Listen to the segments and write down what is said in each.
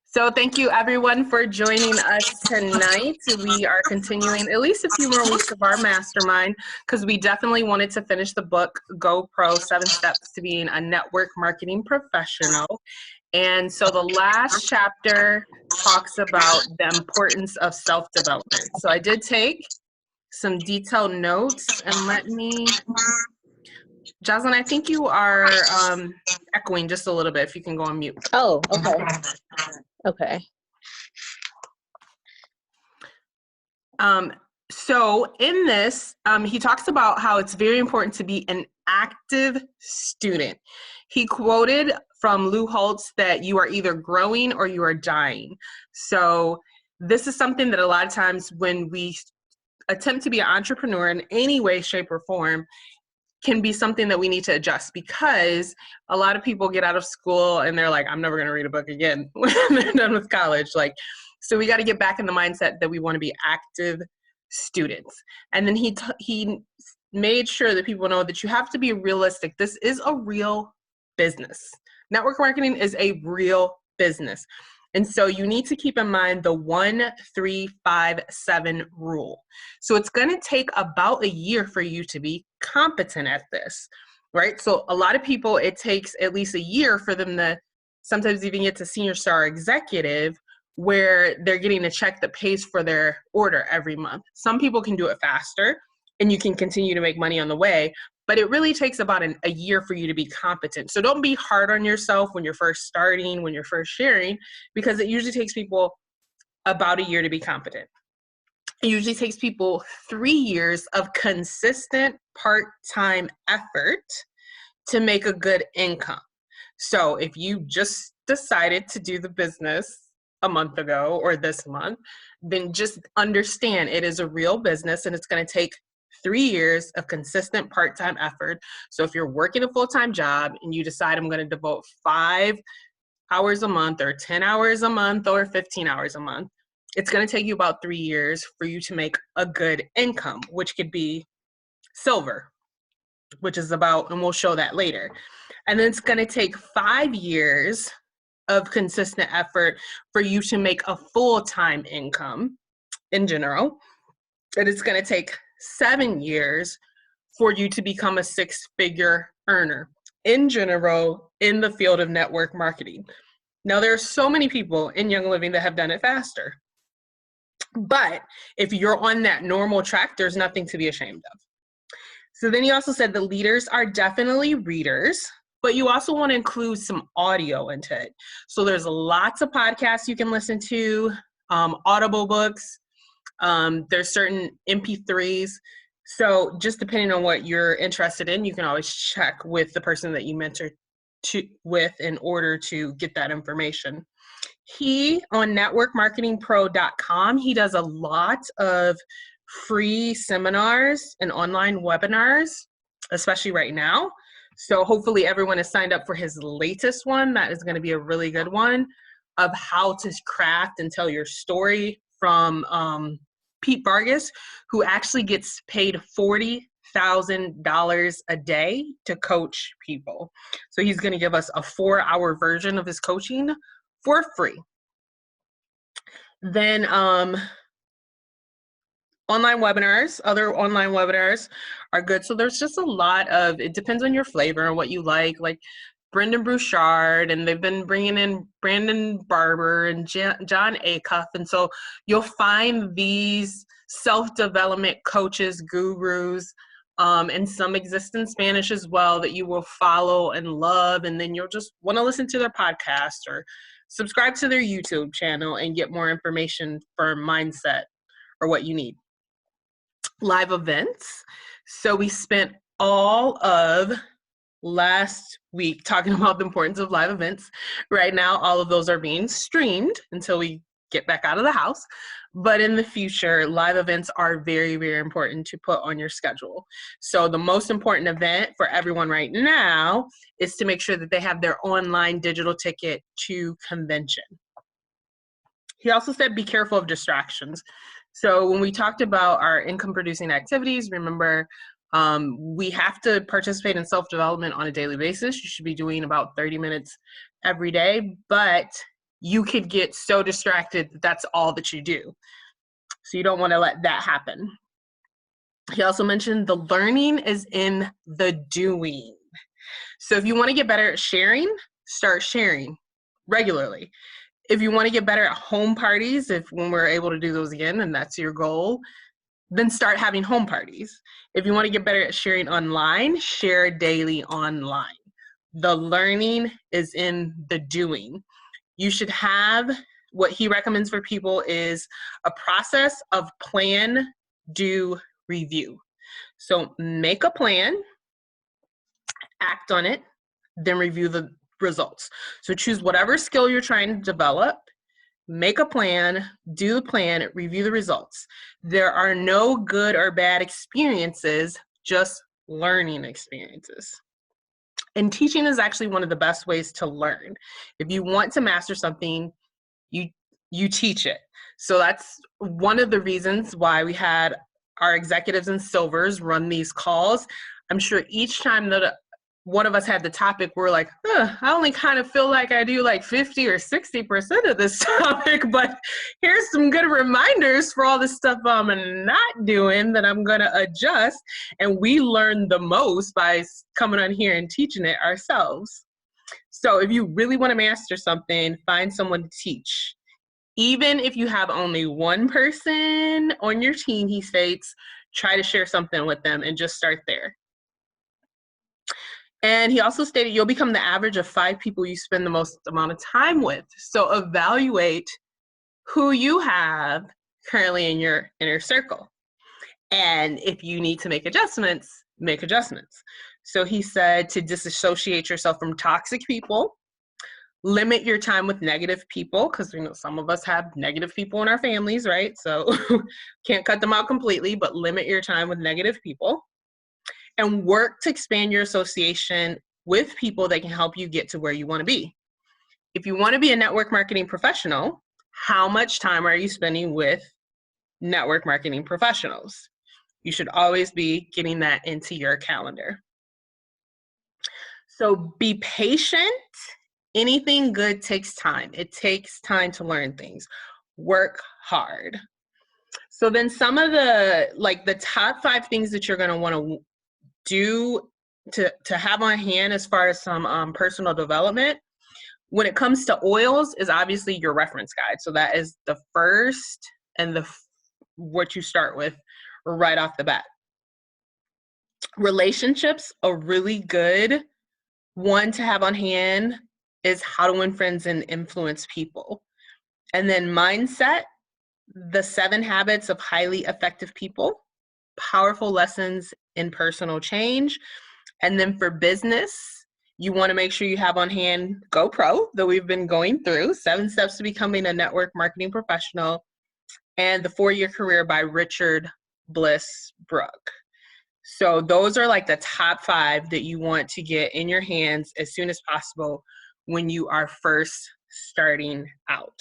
So thank you everyone for joining us tonight. We are continuing at least a few more weeks of our mastermind because we definitely wanted to finish the book, Go Pro, 7 Steps to Being a Network Marketing Professional. And so the last chapter talks about the importance of self-development. So I did take some detailed notes, and let me, Jocelyn, I think you are echoing just a little bit. If you can go on mute. Oh, okay. Okay. So in this, he talks about how it's very important to be an active student. He quoted from Lou Holtz that you are either growing or you are dying. So this is something that a lot of times when we attempt to be an entrepreneur in any way, shape, or form can be something that we need to adjust, because a lot of people get out of school and they're like, I'm never going to read a book again when they're done with college. So we got to get back in the mindset that we want to be active students. And then he made sure that people know that you have to be realistic. This is a real business. Network marketing is a real business. And so you need to keep in mind the 1-3-5-7 rule. So it's going to take about a year for you to be competent at this, right? So a lot of people, it takes at least a year for them to sometimes even get to senior star executive, where they're getting a check that pays for their order every month. Some people can do it faster and you can continue to make money on the way, but it really takes about a year for you to be competent. So don't be hard on yourself when you're first starting, when you're first sharing, because it usually takes people about a year to be competent. It usually takes people 3 years of consistent part-time effort to make a good income. So if you just decided to do the business a month ago or this month, then just understand it is a real business and it's going to take 3 years of consistent part-time effort. So if you're working a full-time job and you decide I'm going to devote 5 hours a month or 10 hours a month or 15 hours a month, it's going to take you about 3 years for you to make a good income, which could be silver, which is about, and we'll show that later. And then it's going to take 5 years of consistent effort for you to make a full-time income in general. And it's going to take 7 years for you to become a 6-figure earner in general in the field of network marketing. Now, there are so many people in Young Living that have done it faster. But if you're on that normal track, there's nothing to be ashamed of. So then he also said the leaders are definitely readers, but you also want to include some audio into it. So there's lots of podcasts you can listen to, Audible books, there's certain MP3s. So just depending on what you're interested in, you can always check with the person that you mentor with in order to get that information. He, on networkmarketingpro.com, he does a lot of free seminars and online webinars, especially right now. So hopefully everyone is signed up for his latest one. That is going to be a really good one of how to craft and tell your story, from Pete Vargas, who actually gets paid $40,000 a day to coach people. So he's going to give us a 4-hour version of his coaching for free. Then online webinars, other online webinars are good. So there's just a lot of, it depends on your flavor and what you like Brendan Bouchard, and they've been bringing in Brandon Barber and John Acuff. And so you'll find these self-development coaches, gurus, and some exist in Spanish as well that you will follow and love. And then you'll just want to listen to their podcast or subscribe to their YouTube channel and get more information for mindset or what you need. Live events. So we spent all of last week talking about the importance of live events. Right now, all of those are being streamed until we get back out of the house. But in the future, live events are very, very important to put on your schedule. So the most important event for everyone right now is to make sure that they have their online digital ticket to convention. He also said, be careful of distractions. So when we talked about our income producing activities, remember, we have to participate in self-development on a daily basis. You should be doing about 30 minutes every day, but you could get so distracted that that's all that you do. So you don't want to let that happen. He also mentioned the learning is in the doing. So if you want to get better at sharing, start sharing regularly. If you want to get better at home parties, if when we're able to do those again and that's your goal, then start having home parties. If you want to get better at sharing online, share daily online. The learning is in the doing. You should have, what he recommends for people is a process of plan, do, review. So make a plan, act on it, then review the results. So choose whatever skill you're trying to develop, make a plan, do the plan, review the results. There are no good or bad experiences, just learning experiences. And teaching is actually one of the best ways to learn. If you want to master something, you teach it. So that's one of the reasons why we had our executives and silvers run these calls. I'm sure each time that one of us had the topic, we're like, I only kind of feel like I do like 50 or 60% of this topic, but here's some good reminders for all the stuff I'm not doing that I'm going to adjust. And we learn the most by coming on here and teaching it ourselves. So if you really want to master something, find someone to teach. Even if you have only one person on your team, he states, try to share something with them and just start there. And he also stated you'll become the average of 5 people you spend the most amount of time with. So evaluate who you have currently in your inner circle. And if you need to make adjustments, make adjustments. So he said to disassociate yourself from toxic people, limit your time with negative people, because some of us have negative people in our families, right? So can't cut them out completely, but limit your time with negative people. And work to expand your association with people that can help you get to where you want to be. If you want to be a network marketing professional, how much time are you spending with network marketing professionals? You should always be getting that into your calendar. So be patient. Anything good takes time. It takes time to learn things. Work hard. So then some of the top 5 things that you're going to want to do to have on hand as far as some personal development when it comes to oils is obviously your reference guide. So that is the first and what you start with right off the bat. Relationships, a really good one to have on hand is how to win friends and influence people. And then mindset, the 7 habits of highly effective people, powerful lessons in personal change. And then for business, you want to make sure you have on hand GoPro that we've been going through, 7 Steps to Becoming a Network Marketing Professional, and The 4-Year Career by Richard Bliss Brooke. So those are like the top 5 that you want to get in your hands as soon as possible when you are first starting out.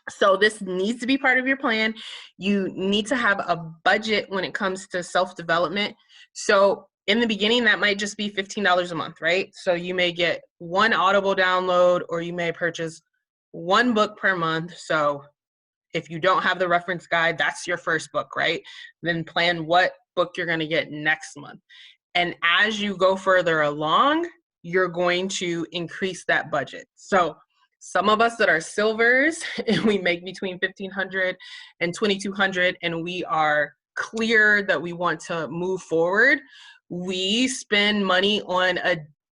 So this needs to be part of your plan. You need to have a budget when it comes to self-development. So in the beginning, that might just be $15 a month, right? So you may get 1 Audible download, or you may purchase 1 book per month. So if you don't have the reference guide, that's your first book, right? Then plan what book you're going to get next month. And as you go further along, you're going to increase that budget. So some of us that are silvers, and we make between $1,500 and $2,200, and we are clear that we want to move forward, we spend money on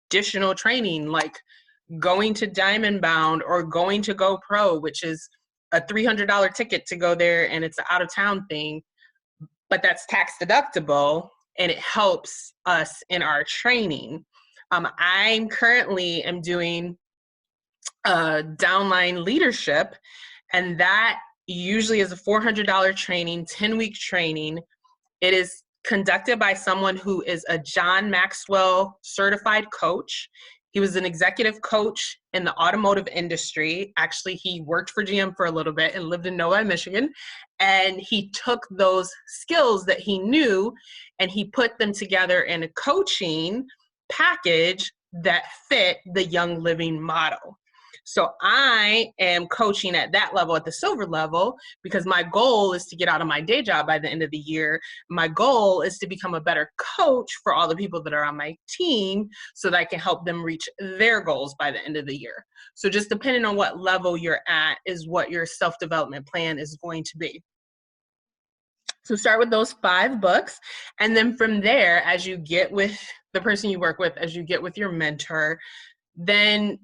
additional training, like going to Diamond Bound or going to GoPro, which is a $300 ticket to go there, and it's an out-of-town thing, but that's tax deductible, and it helps us in our training. I'm currently doing downline leadership, and that usually is a $400 training, 10-week training. It is conducted by someone who is a John Maxwell certified coach. He was an executive coach in the automotive industry. Actually, he worked for GM for a little bit and lived in Novi, Michigan. And he took those skills that he knew and he put them together in a coaching package that fit the Young Living model. So I am coaching at that level, at the silver level, because my goal is to get out of my day job by the end of the year. My goal is to become a better coach for all the people that are on my team so that I can help them reach their goals by the end of the year. So just depending on what level you're at is what your self-development plan is going to be. So start with those 5 books. And then from there, as you get with the person you work with, as you get with your mentor, then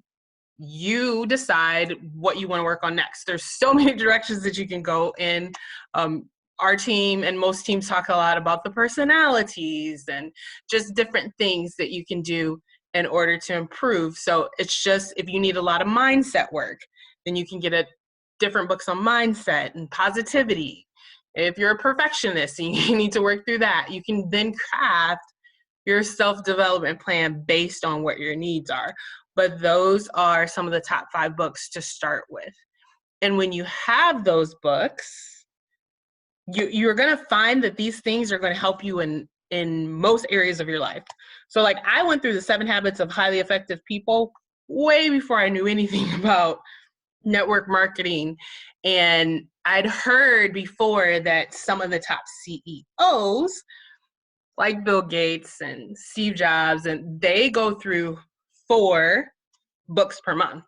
you decide what you want to work on next. There's so many directions that you can go in. Our team and most teams talk a lot about the personalities and just different things that you can do in order to improve. So it's just, if you need a lot of mindset work, then you can get different books on mindset and positivity. If you're a perfectionist and you need to work through that, you can then craft your self-development plan based on what your needs are. But those are some of the top 5 books to start with. And when you have those books, you're going to find that these things are going to help you in most areas of your life. So like I went through the 7 Habits of Highly Effective People way before I knew anything about network marketing. And I'd heard before that some of the top CEOs, like Bill Gates and Steve Jobs, and they go through 4 books per month.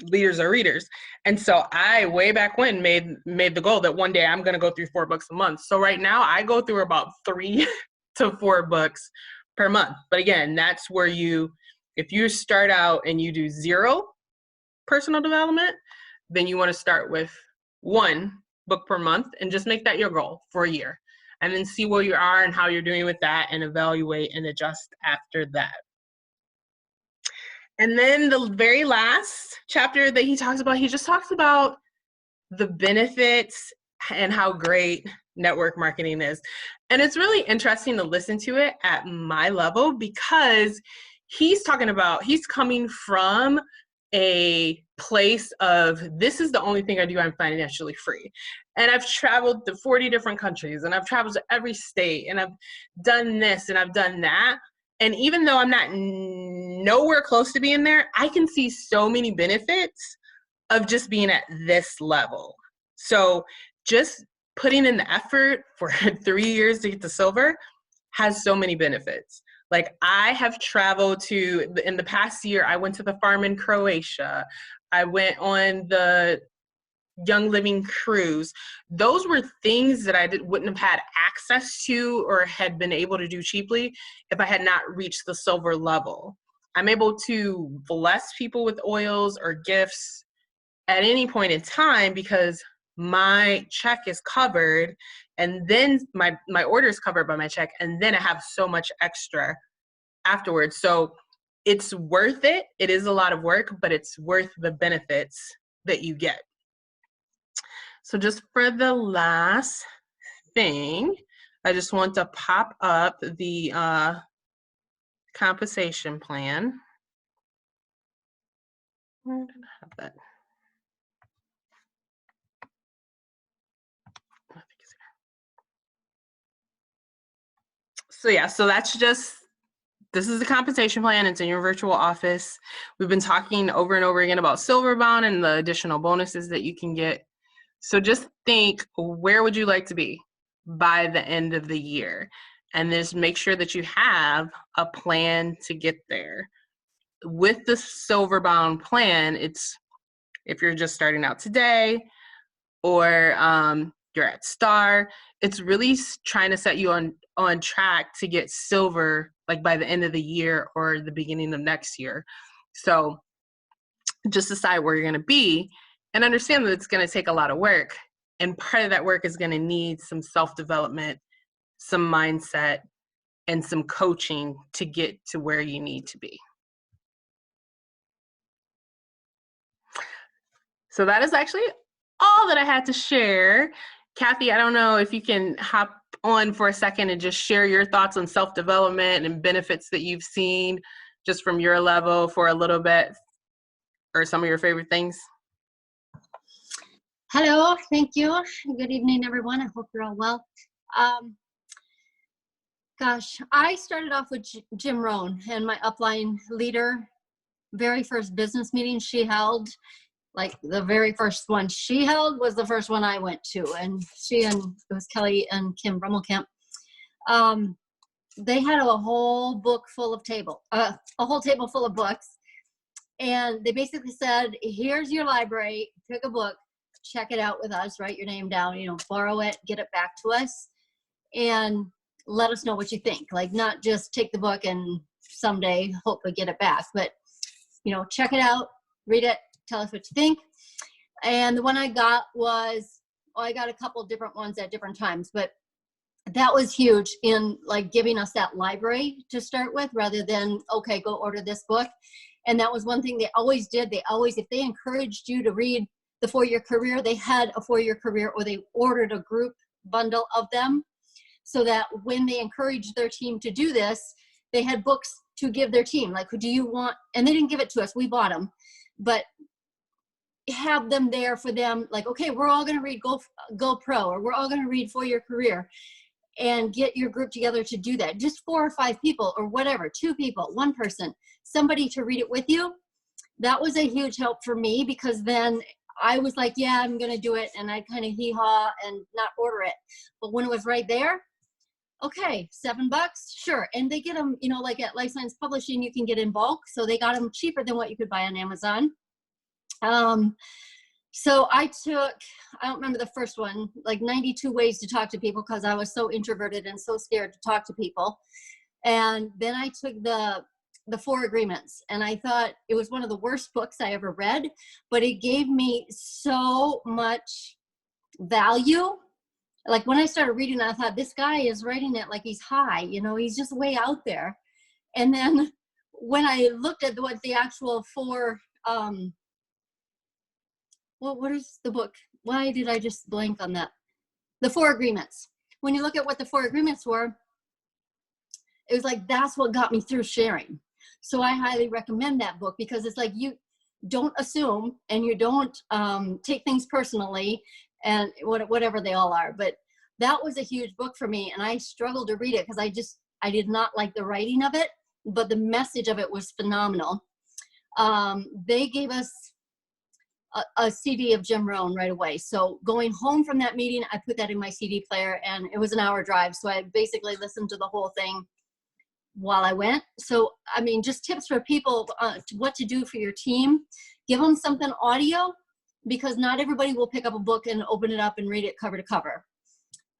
Leaders are readers. And so I, way back when, made the goal that one day I'm going to go through 4 books a month. So right now I go through about 3 to 4 books per month. But again, that's where if you start out and you do 0 personal development, then you want to start with 1 book per month and just make that your goal for a year. And then see where you are and how you're doing with that and evaluate and adjust after that. And then the very last chapter that he just talks about the benefits and how great network marketing is. And it's really interesting to listen to it at my level because he's coming from a place of, this is the only thing I do, I'm financially free. And I've traveled to 40 different countries and I've traveled to every state and I've done this and I've done that. And even though I'm not nowhere close to being there, I can see so many benefits of just being at this level. So just putting in the effort for 3 years to get to silver has so many benefits. Like I have traveled in the past year, I went to the farm in Croatia. I went on the Young Living cruise. Those were things that I wouldn't have had access to or had been able to do cheaply if I had not reached the silver level. I'm able to bless people with oils or gifts at any point in time because my check is covered and then my order is covered by my check, and then I have so much extra afterwards. So it's worth it. It is a lot of work, but it's worth the benefits that you get. So just for the last thing, I just want to pop up the compensation plan. Where did I have that? So yeah, so this is the compensation plan. It's in your virtual office. We've been talking over and over again about Silverbound and the additional bonuses that you can get. So just think, where would you like to be by the end of the year? And just make sure that you have a plan to get there. With the Silverbound plan, it's if you're just starting out today or you're at Star, it's really trying to set you on track to get silver like by the end of the year or the beginning of next year. So just decide where you're going to be and understand that it's going to take a lot of work. And part of that work is going to need some self-development, some mindset, and some coaching to get to where you need to be. So that is actually all that I had to share. Kathy, I don't know if you can hop on for a second and just share your thoughts on self-development and benefits that you've seen just from your level for a little bit, or some of your favorite things. Hello, thank you. Good evening, everyone. I hope you're all well. Gosh, I started off with Jim Rohn, and my upline leader, very first business meeting she held, like the very first one she held was the first one I went to. And it was Kelly and Kim Brummelkamp. They had a whole book full of a whole table full of books. And they basically said, here's your library, pick a book, check it out with us, write your name down, borrow it, get it back to us, and let us know what you think. Like, not just take the book and someday hopefully get it back, but, check it out, read it, tell us what you think. And the one I got I got a couple of different ones at different times, but that was huge in like giving us that library to start with rather than, okay, go order this book. And that was one thing they always did. If they encouraged you to read the 4-Year Career, they had a 4-Year Career, or they ordered a group bundle of them, so that when they encouraged their team to do this, they had books to give their team. Like, do you want, and they didn't give it to us, we bought them, but have them there for them. Like, okay, we're all going to read Go Pro, or we're all going to read 4-Year Career, and get your group together to do that. Just 4 or 5 people or whatever, 2 people, 1 person, somebody to read it with you. That was a huge help for me, because then I was like, yeah, I'm going to do it. And I kind of hee-haw and not order it. But when it was right there, okay, $7, sure. And they get them, like at Life Science Publishing, you can get in bulk. So they got them cheaper than what you could buy on Amazon. So I don't remember the first one, like 92 Ways to Talk to People, because I was so introverted and so scared to talk to people. And then I took the 4 Agreements, and I thought it was one of the worst books I ever read, but it gave me so much value. Like, when I started reading, I thought, this guy is writing it like he's high, he's just way out there. And then when I looked at what the actual 4, what is the book? Why did I just blank on that? The 4 Agreements. When you look at what the 4 Agreements were, it was like, that's what got me through sharing. So I highly recommend that book, because it's like, you don't assume and you don't take things personally, and whatever they all are. But that was a huge book for me, and I struggled to read it because I did not like the writing of it, but the message of it was phenomenal. They gave us a CD of Jim Rohn right away. So going home from that meeting, I put that in my CD player, and it was an hour drive. So I basically listened to the whole thing while I went. So, I mean, just tips for people, what to do for your team. Give them something audio, because not everybody will pick up a book and open it up and read it cover to cover.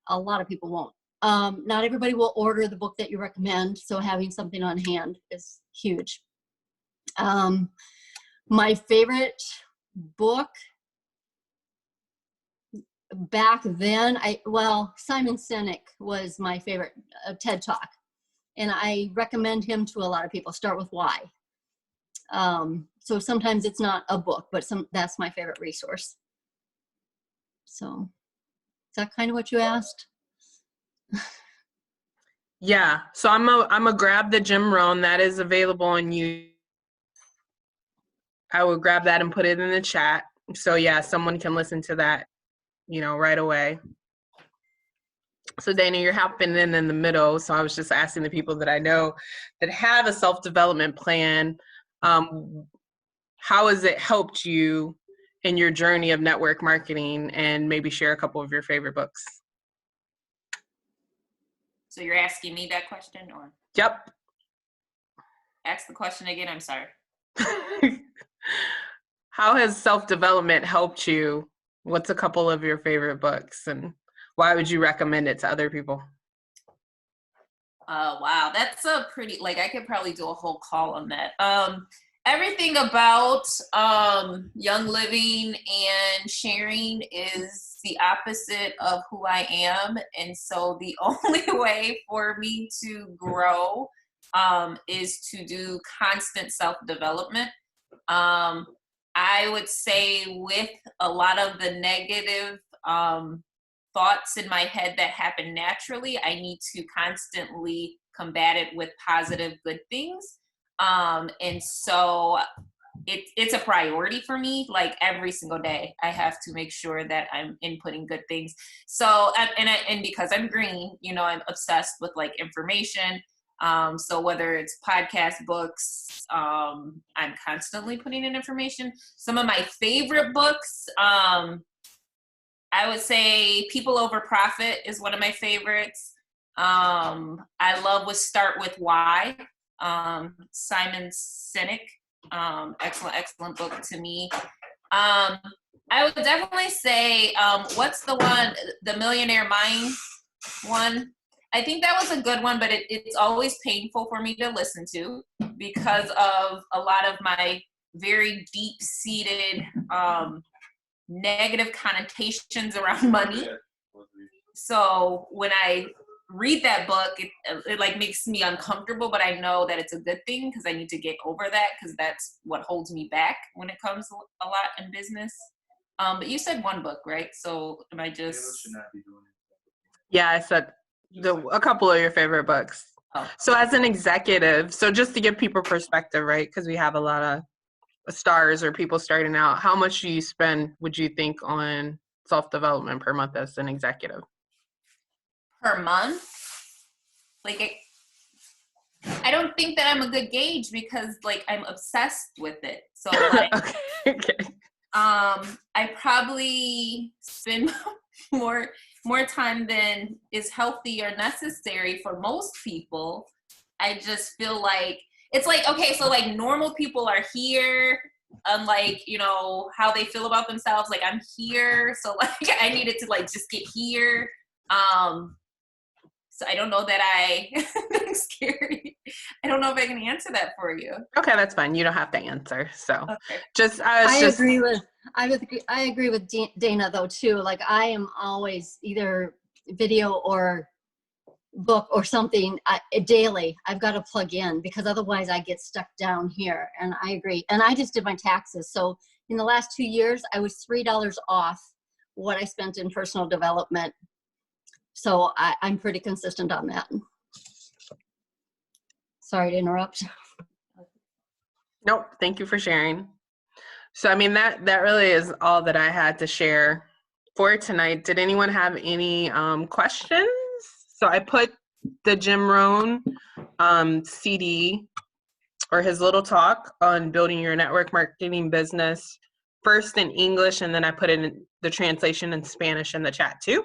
A lot of people won't. Not everybody will order the book that you recommend. So having something on hand is huge. My favorite book back then, Simon Sinek was my favorite TED Talk, and I recommend him to a lot of people. Start with why. So sometimes it's not a book, but that's my favorite resource. So is that kind of what you asked? Yeah. So I'm a grab the Jim Rohn that is available on you. I would grab that and put it in the chat. So yeah, someone can listen to that, right away. So Dana, you're hopping in the middle. So I was just asking the people that I know that have a self-development plan, how has it helped you in your journey of network marketing, and maybe share a couple of your favorite books. So you're asking me that question, or? Yep. Ask the question again, I'm sorry. How has self-development helped you? What's a couple of your favorite books, and why would you recommend it to other people? Wow, that's a pretty, I could probably do a whole call on that. Everything about Young Living and sharing is the opposite of who I am. And so the only way for me to grow is to do constant self-development. I would say with a lot of the negative thoughts in my head that happen naturally, I need to constantly combat it with positive, good things. And so it's a priority for me. Like every single day, I have to make sure that I'm inputting good things. So, and because I'm green, you know, I'm obsessed with like information. So whether it's podcast, books, I'm constantly putting in information. Some of my favorite books, I would say People Over Profit is one of my favorites. I love Start With Why, Simon Sinek. Excellent book to me. I would definitely say, what's the one, the Millionaire Mind one? I think that was a good one, but it's always painful for me to listen to because of a lot of my very deep-seated negative connotations around money. So when I read that book, it like makes me uncomfortable, but I know that it's a good thing because I need to get over that because that's what holds me back when it comes a lot in business. But you said one book, right? So am I just... Yeah, I said a couple of your favorite books. Oh. So as an executive, so just to give people perspective, right? Because we have a lot of stars or people starting out. How much do you spend, would you think, on self-development per month as an executive? Per month? Like, I don't think that I'm a good gauge because like I'm obsessed with it. So like, okay. I probably spend more time than is healthy or necessary for most people. I just feel like it's like, okay, so like normal people are here, unlike, you know, how they feel about themselves. Like I'm here, so like I needed to like just get here. So I don't know that I'm scary. I don't know if I can answer that for you. Okay, that's fine. You don't have to answer. So okay. I agree with Dana though too. Like I am always either video or book or something daily. I've got to plug in because otherwise I get stuck down here. And I agree. And I just did my taxes. So in the last 2 years, I was $3 off what I spent in personal development. So I'm pretty consistent on that. Sorry to interrupt. Nope. Thank you for sharing. So, I mean, that really is all that I had to share for tonight. Did anyone have any questions? So I put the Jim Rohn CD or his little talk on building your network marketing business first in English, and then I put in the translation in Spanish in the chat too.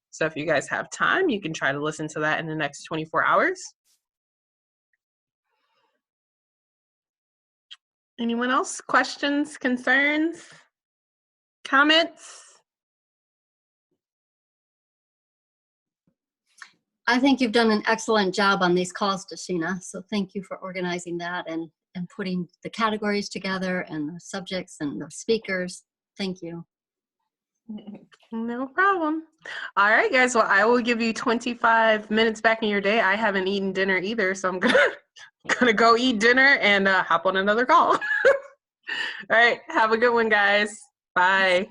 So if you guys have time, you can try to listen to that in the next 24 hours. Anyone else? Questions, concerns, comments? I think you've done an excellent job on these calls, Dashina. So thank you for organizing that and putting the categories together and the subjects and the speakers. Thank you. No problem. All right, guys. Well, I will give you 25 minutes back in your day. I haven't eaten dinner either, so I'm gonna go eat dinner and hop on another call. All right. Have a good one, guys. Bye.